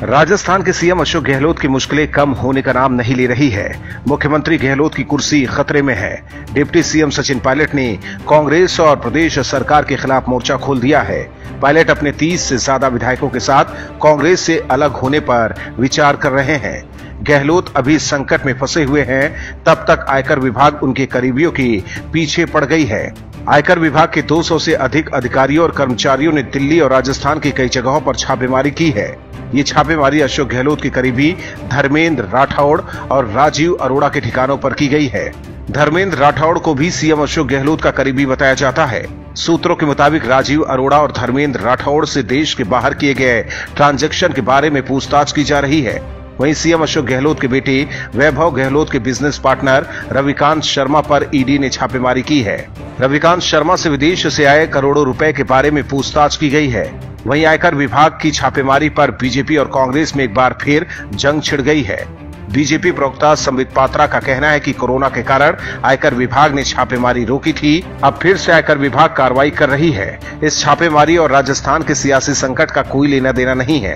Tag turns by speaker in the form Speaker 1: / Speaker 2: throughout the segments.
Speaker 1: राजस्थान के सीएम अशोक गहलोत की मुश्किलें कम होने का नाम नहीं ले रही है। मुख्यमंत्री गहलोत की कुर्सी खतरे में है। डिप्टी सीएम सचिन पायलट ने कांग्रेस और प्रदेश सरकार के खिलाफ मोर्चा खोल दिया है। पायलट अपने 30 से ज्यादा विधायकों के साथ कांग्रेस से अलग होने पर विचार कर रहे हैं। गहलोत अभी संकट में फंसे हुए हैं, तब तक आयकर विभाग उनके करीबियों के पीछे पड़ गई है। आयकर विभाग के 200 से अधिक अधिकारियों और कर्मचारियों ने दिल्ली और राजस्थान की कई जगहों पर छापेमारी की है। ये छापेमारी अशोक गहलोत के करीबी धर्मेंद्र राठौड़ और राजीव अरोड़ा के ठिकानों पर की गई है। धर्मेंद्र राठौड़ को भी सीएम अशोक गहलोत का करीबी बताया जाता है। सूत्रों के मुताबिक राजीव अरोड़ा और धर्मेंद्र राठौड़ से देश के बाहर किए गए ट्रांजैक्शन के बारे में पूछताछ की जा रही है। वहीं सीएम अशोक गहलोत के बेटे वैभव गहलोत के बिजनेस पार्टनर रविकांत शर्मा पर ईडी ने छापेमारी की है। रविकांत शर्मा से विदेश से आए करोड़ों रुपए के बारे में पूछताछ की गई है। वहीं आयकर विभाग की छापेमारी पर बीजेपी और कांग्रेस में एक बार फिर जंग छिड़ गई है। बीजेपी प्रवक्ता संबित पात्रा का कहना है कि कोरोना के कारण आयकर विभाग ने छापेमारी रोकी थी, अब फिर से आयकर विभाग कार्रवाई कर रही है। इस छापेमारी और राजस्थान के सियासी संकट का कोई लेना देना नहीं है।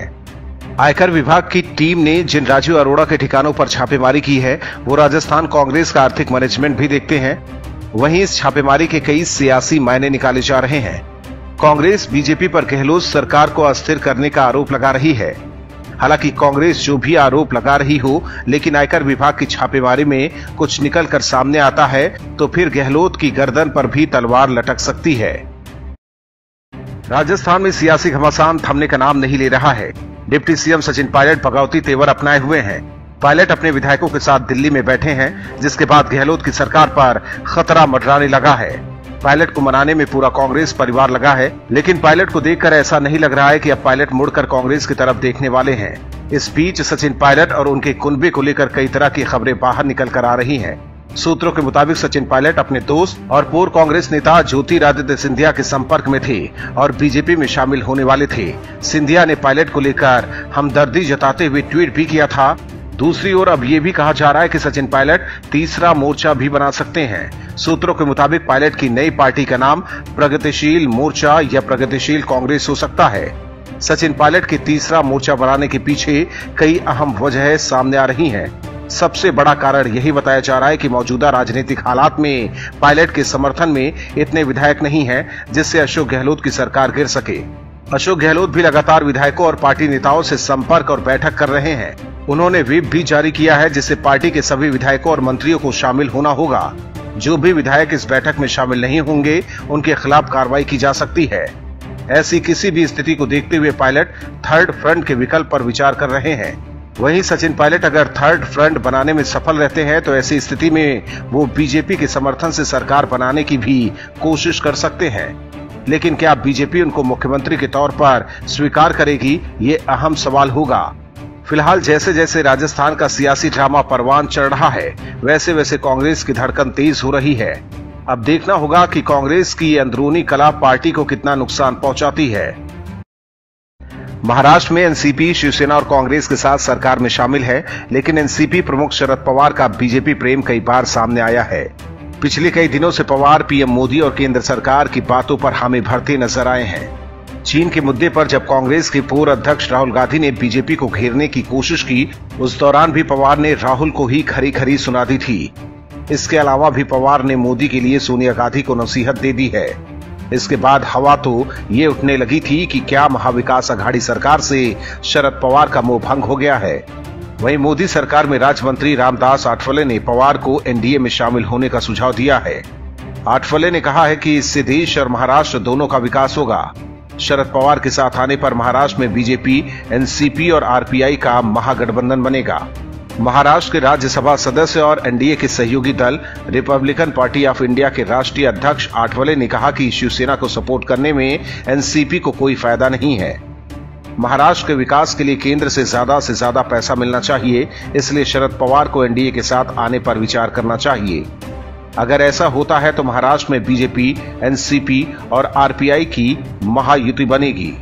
Speaker 1: आयकर विभाग की टीम ने जिन राजीव अरोड़ा के ठिकानों पर छापेमारी की है, वो राजस्थान कांग्रेस का आर्थिक मैनेजमेंट भी देखते हैं। वहीं इस छापेमारी के कई सियासी मायने निकाले जा रहे हैं। कांग्रेस बीजेपी पर गहलोत सरकार को अस्थिर करने का आरोप लगा रही है। हालांकि कांग्रेस जो भी आरोप लगा रही हो, लेकिन आयकर विभाग की छापेमारी में कुछ निकल कर सामने आता है तो फिर गहलोत की गर्दन पर भी तलवार लटक सकती है। राजस्थान में सियासी घमासान थमने का नाम नहीं ले रहा है। डिप्टी सीएम सचिन पायलट बगावती तेवर अपनाए हुए हैं। पायलट अपने विधायकों के साथ दिल्ली में बैठे हैं, जिसके बाद गहलोत की सरकार पर खतरा मंडराने लगा है। पायलट को मनाने में पूरा कांग्रेस परिवार लगा है, लेकिन पायलट को देखकर ऐसा नहीं लग रहा है कि अब पायलट मुड़कर कांग्रेस की तरफ देखने वाले हैं। इस बीच सचिन पायलट और उनके कुनबे को लेकर कई तरह की खबरें बाहर निकल कर आ रही हैं। सूत्रों के मुताबिक सचिन पायलट अपने दोस्त और पूर्व कांग्रेस नेता ज्योतिरादित्य सिंधिया के संपर्क में थे और बीजेपी में शामिल होने वाले थे। सिंधिया ने पायलट को लेकर हमदर्दी जताते हुए ट्वीट भी किया था। दूसरी ओर अब ये भी कहा जा रहा है कि सचिन पायलट तीसरा मोर्चा भी बना सकते हैं। सूत्रों के मुताबिक पायलट की नई पार्टी का नाम प्रगतिशील मोर्चा या प्रगतिशील कांग्रेस हो सकता है। सचिन पायलट के तीसरा मोर्चा बनाने के पीछे कई अहम वजहें सामने आ रही हैं। सबसे बड़ा कारण यही बताया जा रहा है कि मौजूदा राजनीतिक हालात में पायलट के समर्थन में इतने विधायक नहीं हैं, जिससे अशोक गहलोत की सरकार गिर सके। अशोक गहलोत भी लगातार विधायकों और पार्टी नेताओं से संपर्क और बैठक कर रहे हैं। उन्होंने व्हिप भी जारी किया है, जिससे पार्टी के सभी विधायकों और मंत्रियों को शामिल होना होगा। जो भी विधायक इस बैठक में शामिल नहीं होंगे, उनके खिलाफ कार्रवाई की जा सकती है। ऐसी किसी भी स्थिति को देखते हुए पायलट थर्ड फ्रंट के विकल्प पर विचार कर रहे हैं। वहीं सचिन पायलट अगर थर्ड फ्रंट बनाने में सफल रहते हैं तो ऐसी स्थिति में वो बीजेपी के समर्थन से सरकार बनाने की भी कोशिश कर सकते हैं। लेकिन क्या बीजेपी उनको मुख्यमंत्री के तौर पर स्वीकार करेगी, ये अहम सवाल होगा। फिलहाल जैसे जैसे राजस्थान का सियासी ड्रामा परवान चढ़ रहा है, वैसे वैसे कांग्रेस की धड़कन तेज हो रही है। अब देखना होगा कि कांग्रेस की अंदरूनी कलह पार्टी को कितना नुकसान पहुंचाती है। महाराष्ट्र में एनसीपी शिवसेना और कांग्रेस के साथ सरकार में शामिल है, लेकिन एनसीपी प्रमुख शरद पवार का बीजेपी प्रेम कई बार सामने आया है। पिछले कई दिनों से पवार पीएम मोदी और केंद्र सरकार की बातों पर हामी भरते नजर आए हैं। चीन के मुद्दे पर जब कांग्रेस के पूर्व अध्यक्ष राहुल गांधी ने बीजेपी को घेरने की कोशिश की, उस दौरान भी पवार ने राहुल को ही खरी खरी सुना दी थी। इसके अलावा भी पवार ने मोदी के लिए सोनिया गांधी को नसीहत दे दी है। इसके बाद हवा तो ये उठने लगी थी कि क्या महाविकास अघाड़ी सरकार से शरद पवार का मोह भंग हो गया है। वहीं मोदी सरकार में राज्य मंत्री रामदास आठवले ने पवार को एनडीए में शामिल होने का सुझाव दिया है। आठवले ने कहा है कि इससे देश और महाराष्ट्र दोनों का विकास होगा। शरद पवार के साथ आने पर महाराष्ट्र में बीजेपी, एनसीपी और आरपीआई का महागठबंधन बनेगा। महाराष्ट्र के राज्यसभा सदस्य और एनडीए के सहयोगी दल रिपब्लिकन पार्टी ऑफ इंडिया के राष्ट्रीय अध्यक्ष आठवले ने कहा कि शिवसेना को सपोर्ट करने में एनसीपी को कोई फायदा नहीं है। महाराष्ट्र के विकास के लिए केंद्र से ज्यादा पैसा मिलना चाहिए, इसलिए शरद पवार को एनडीए के साथ आने पर विचार करना चाहिए। अगर ऐसा होता है तो महाराष्ट्र में बीजेपी, एनसीपी और आरपीआई की महायुति बनेगी।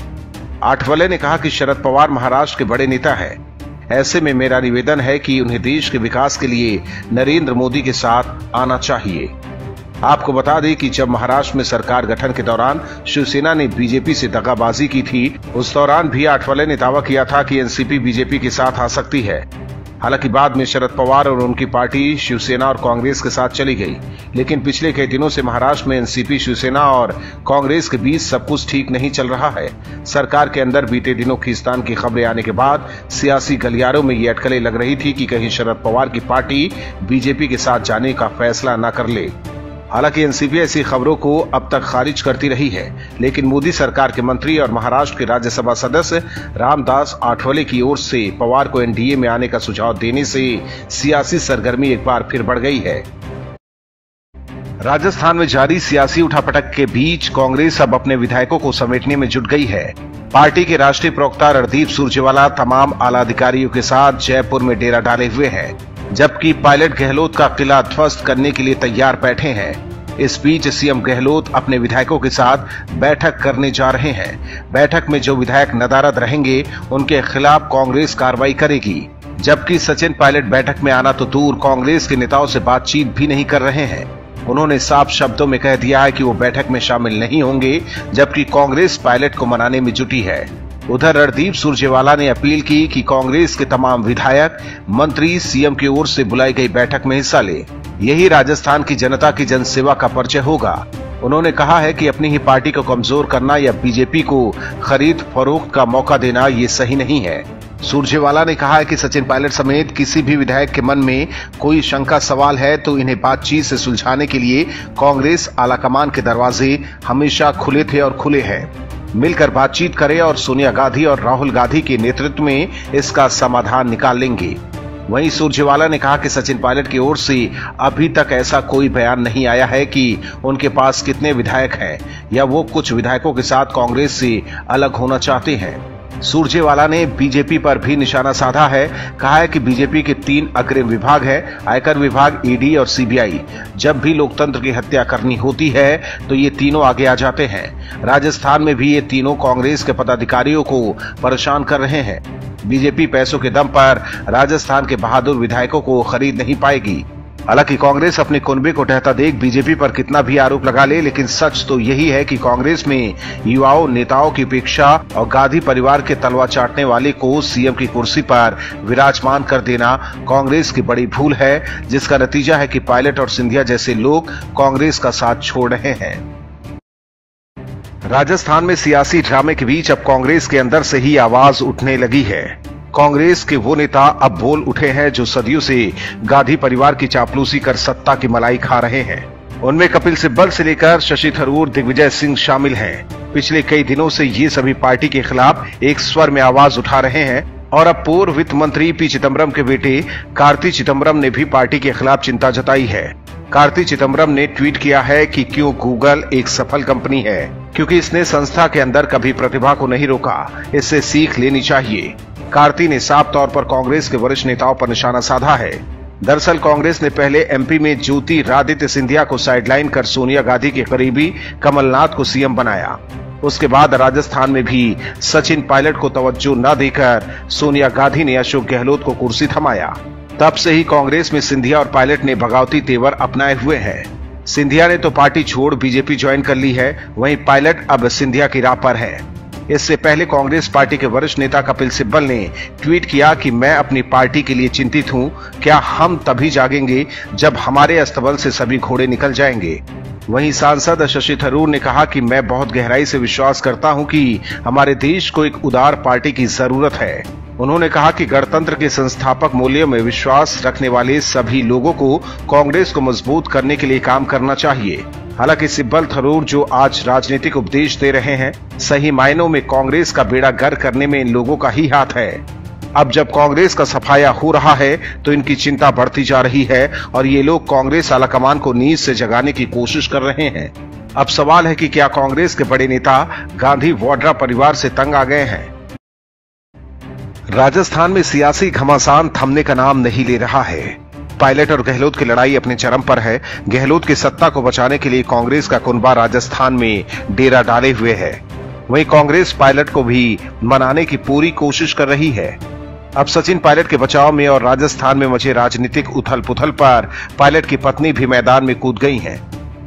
Speaker 1: आठवले ने कहा कि शरद पवार महाराष्ट्र के बड़े नेता हैं। ऐसे में मेरा निवेदन है कि उन्हें देश के विकास के लिए नरेंद्र मोदी के साथ आना चाहिए। आपको बता दें कि जब महाराष्ट्र में सरकार गठन के दौरान शिवसेना ने बीजेपी से दगाबाजी की थी, उस दौरान भी आठवले ने दावा किया था कि एनसीपी बीजेपी के साथ आ सकती है। हालांकि बाद में शरद पवार और उनकी पार्टी शिवसेना और कांग्रेस के साथ चली गई, लेकिन पिछले कई दिनों से महाराष्ट्र में एनसीपी, शिवसेना और कांग्रेस के बीच सब कुछ ठीक नहीं चल रहा है। सरकार के अंदर बीते दिनों खींचतान की खबरें आने के बाद सियासी गलियारों में ये अटकलें लग रही थी कि कहीं शरद पवार की पार्टी बीजेपी के साथ जाने का फैसला न कर ले। हालांकि एनसीपी ऐसी खबरों को अब तक खारिज करती रही है, लेकिन मोदी सरकार के मंत्री और महाराष्ट्र के राज्यसभा सदस्य रामदास आठवले की ओर से पवार को एनडीए में आने का सुझाव देने से सियासी सरगर्मी एक बार फिर बढ़ गई है। राजस्थान में जारी सियासी उठापटक के बीच कांग्रेस अब अपने विधायकों को समेटने में जुट गई है। पार्टी के राष्ट्रीय प्रवक्ता रणदीप सुरजेवाला तमाम आला अधिकारियों के साथ जयपुर में डेरा डाले हुए हैं, जबकि पायलट गहलोत का किला ध्वस्त करने के लिए तैयार बैठे हैं। इस बीच सीएम गहलोत अपने विधायकों के साथ बैठक करने जा रहे हैं। बैठक में जो विधायक नदारद रहेंगे उनके खिलाफ कांग्रेस कार्रवाई करेगी, जबकि सचिन पायलट बैठक में आना तो दूर, कांग्रेस के नेताओं से बातचीत भी नहीं कर रहे हैं। उन्होंने साफ शब्दों में कह दिया है कि वो बैठक में शामिल नहीं होंगे, जबकि कांग्रेस पायलट को मनाने में जुटी है। उधर रणदीप सुरजेवाला ने अपील की कि कांग्रेस के तमाम विधायक, मंत्री सीएम की ओर से बुलाई गई बैठक में हिस्सा ले। यही राजस्थान की जनता की जनसेवा का परिचय होगा। उन्होंने कहा है कि अपनी ही पार्टी को कमजोर करना या बीजेपी को खरीद फरोख्त का मौका देना ये सही नहीं है। सुरजेवाला ने कहा है कि सचिन पायलट समेत किसी भी विधायक के मन में कोई शंका सवाल है तो इन्हें बातचीत से सुलझाने के लिए कांग्रेस आलाकमान के दरवाजे हमेशा खुले थे और खुले हैं। मिलकर बातचीत करें और सोनिया गांधी और राहुल गांधी के नेतृत्व में इसका समाधान निकाल लेंगे। वहीं सुरजेवाला ने कहा कि सचिन पायलट की ओर से अभी तक ऐसा कोई बयान नहीं आया है कि उनके पास कितने विधायक हैं या वो कुछ विधायकों के साथ कांग्रेस से अलग होना चाहते हैं। सुरजेवाला ने बीजेपी पर भी निशाना साधा है। कहा है कि बीजेपी के 3 अग्रिम विभाग है, आयकर विभाग, ईडी और सीबीआई। जब भी लोकतंत्र की हत्या करनी होती है तो ये तीनों आगे आ जाते हैं। राजस्थान में भी ये तीनों कांग्रेस के पदाधिकारियों को परेशान कर रहे हैं। बीजेपी पैसों के दम पर राजस्थान के बहादुर विधायकों को खरीद नहीं पाएगी। हालांकि कांग्रेस अपने कुनबे को ढहता देख बीजेपी पर कितना भी आरोप लगा ले, लेकिन सच तो यही है कि कांग्रेस में युवाओं, नेताओं की उपेक्षा और गांधी परिवार के तलवा चाटने वाले को सीएम की कुर्सी पर विराजमान कर देना कांग्रेस की बड़ी भूल है, जिसका नतीजा है कि पायलट और सिंधिया जैसे लोग कांग्रेस का साथ छोड़ रहे हैं। राजस्थान में सियासी ड्रामे के बीच अब कांग्रेस के अंदर से ही आवाज उठने लगी है। कांग्रेस के वो नेता अब बोल उठे हैं जो सदियों से गांधी परिवार की चापलूसी कर सत्ता की मलाई खा रहे हैं। उनमें कपिल सिब्बल से लेकर शशि थरूर, दिग्विजय सिंह शामिल हैं। पिछले कई दिनों से ये सभी पार्टी के खिलाफ एक स्वर में आवाज उठा रहे हैं और अब पूर्व वित्त मंत्री पी चिदम्बरम के बेटे कार्ति चिदम्बरम ने भी पार्टी के खिलाफ चिंता जताई है। कार्ति चिदम्बरम ने ट्वीट किया है कि क्यों गूगल एक सफल कंपनी है, क्योंकि इसने संस्था के अंदर कभी प्रतिभा को नहीं रोका, इससे सीख लेनी चाहिए। कार्ति ने साफ तौर पर कांग्रेस के वरिष्ठ नेताओं पर निशाना साधा है। दरअसल कांग्रेस ने पहले एमपी में ज्योतिरादित्य सिंधिया को साइडलाइन कर सोनिया गांधी के करीबी कमलनाथ को सीएम बनाया। उसके बाद राजस्थान में भी सचिन पायलट को तवज्जो न देकर सोनिया गांधी ने अशोक गहलोत को कुर्सी थमाया। तब से ही कांग्रेस में सिंधिया और पायलट ने बगावती तेवर अपनाए हुए हैं। सिंधिया ने तो पार्टी छोड़ बीजेपी ज्वाइन कर ली है, वहीं पायलट अब सिंधिया की राह पर है। इससे पहले कांग्रेस पार्टी के वरिष्ठ नेता कपिल सिब्बल ने ट्वीट किया कि मैं अपनी पार्टी के लिए चिंतित हूं। क्या हम तभी जागेंगे जब हमारे अस्तबल से सभी घोड़े निकल जाएंगे। वहीं सांसद शशि थरूर ने कहा कि मैं बहुत गहराई से विश्वास करता हूं कि हमारे देश को एक उदार पार्टी की जरूरत है। उन्होंने कहा कि गणतंत्र के संस्थापक मूल्यों में विश्वास रखने वाले सभी लोगों को कांग्रेस को मजबूत करने के लिए काम करना चाहिए। हालांकि सिब्बल थरूर जो आज राजनीतिक उपदेश दे रहे हैं, सही मायनों में कांग्रेस का बेड़ा गर्क करने में इन लोगों का ही हाथ है। अब जब कांग्रेस का सफाया हो रहा है तो इनकी चिंता बढ़ती जा रही है और ये लोग कांग्रेस आलाकमान को नींद से जगाने की कोशिश कर रहे हैं। अब सवाल है कि क्या कांग्रेस के बड़े नेता गांधी वाड्रा परिवार से तंग आ गए हैं। राजस्थान में सियासी घमासान थमने का नाम नहीं ले रहा है। पायलट और गहलोत की लड़ाई अपने चरम पर है। गहलोत की सत्ता को बचाने के लिए कांग्रेस का कुनबा राजस्थान में डेरा डाले हुए है। वहीं कांग्रेस पायलट को भी मनाने की पूरी कोशिश कर रही है। अब सचिन पायलट के बचाव में और राजस्थान में मचे राजनीतिक उथल पुथल पर पायलट की पत्नी भी मैदान में कूद गई हैं।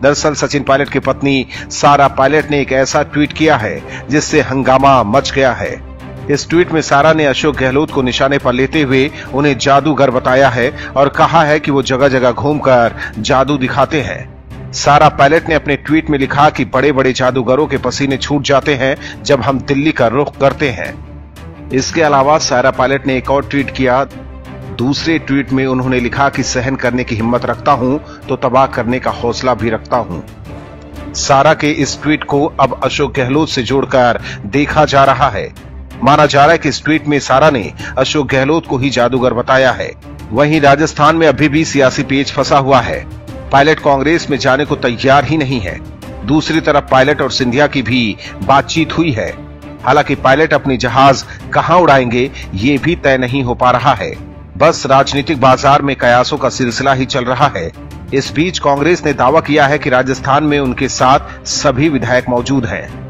Speaker 1: दरअसल सचिन पायलट की पत्नी सारा पायलट ने एक ऐसा ट्वीट किया है जिससे हंगामा मच गया है। इस ट्वीट में सारा ने अशोक गहलोत को निशाने पर लेते हुए उन्हें जादूगर बताया है और कहा है कि वो जगह जगह घूमकर जादू दिखाते हैं। सारा पायलट ने अपने ट्वीट में लिखा कि बड़े बड़े जादूगरों के पसीने छूट जाते हैं जब हम दिल्ली का रुख करते हैं। इसके अलावा सारा पायलट ने एक और ट्वीट किया। दूसरे ट्वीट में उन्होंने लिखा कि सहन करने की हिम्मत रखता हूं तो तबाह करने का हौसला भी रखता हूं। सारा के इस ट्वीट को अब अशोक गहलोत से जोड़कर देखा जा रहा है। माना जा रहा है कि इस ट्वीट में सारा ने अशोक गहलोत को ही जादूगर बताया है। वहीं राजस्थान में अभी भी सियासी पेच फंसा हुआ है। पायलट कांग्रेस में जाने को तैयार ही नहीं है। दूसरी तरफ पायलट और सिंधिया की भी बातचीत हुई है। हालांकि पायलट अपनी जहाज कहां उड़ाएंगे ये भी तय नहीं हो पा रहा है। बस राजनीतिक बाजार में कयासों का सिलसिला ही चल रहा है। इस बीच कांग्रेस ने दावा किया है कि राजस्थान में उनके साथ सभी विधायक मौजूद हैं।